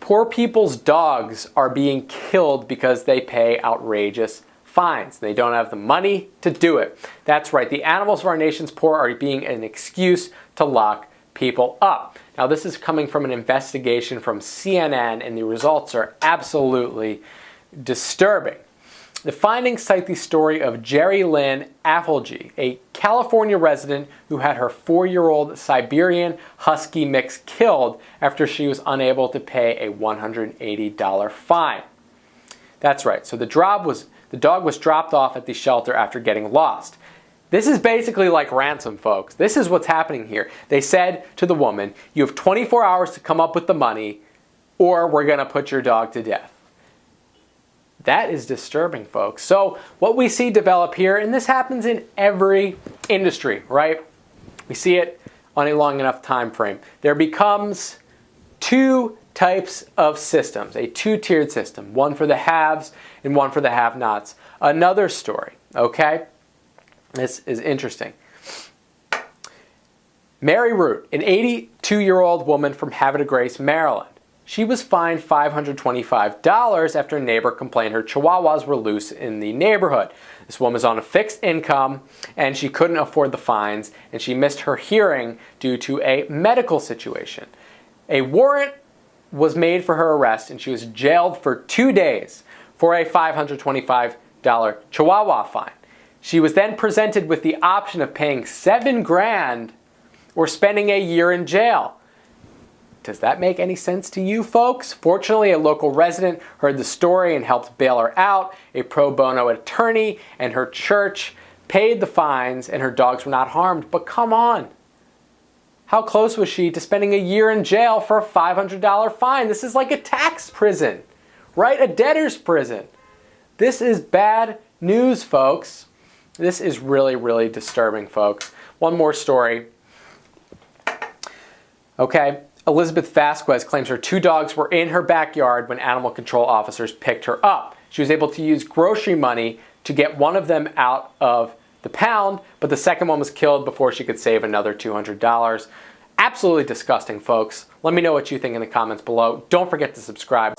Poor people's dogs are being killed because they pay outrageous fines. They don't have the money to do it. That's right, the animals of our nation's poor are being an excuse to lock people up. Now, this is coming from an investigation from CNN, and the results are absolutely disturbing. The findings cite the story of Gerilynn Aflleje, a California resident who had her 4-year-old Siberian Husky mix killed after she was unable to pay a $180 fine. That's right, so the dog was dropped off at the shelter after getting lost. This is basically like ransom, folks. This is what's happening here. They said to the woman, you have 24 hours to come up with the money, or we're going to put your dog to death. That is disturbing, folks. So what we see develop here, and this happens in every industry, right? We see it on a long enough time frame. There becomes two types of systems, a two-tiered system, one for the haves and one for the have-nots. Another story, okay? This is interesting. Mary Root, an 82-year-old woman from Havre de Grace, Maryland. She was fined $525 after a neighbor complained her chihuahuas were loose in the neighborhood. This woman was on a fixed income and she couldn't afford the fines, and she missed her hearing due to a medical situation. A warrant was made for her arrest and she was jailed for 2 days for a $525 chihuahua fine. She was then presented with the option of paying $7 grand or spending a year in jail. Does that make any sense to you, folks? Fortunately, a local resident heard the story and helped bail her out. A pro bono attorney and her church paid the fines and her dogs were not harmed. But come on. How close was she to spending a year in jail for a $500 fine? This is like a tax prison, right? A debtor's prison. This is bad news, folks. This is really, really disturbing, folks. One more story. Okay. Elizabeth Vasquez claims her 2 dogs were in her backyard when animal control officers picked her up. She was able to use grocery money to get one of them out of the pound, but the second one was killed before she could save another $200. Absolutely disgusting, folks. Let me know what you think in the comments below. Don't forget to subscribe.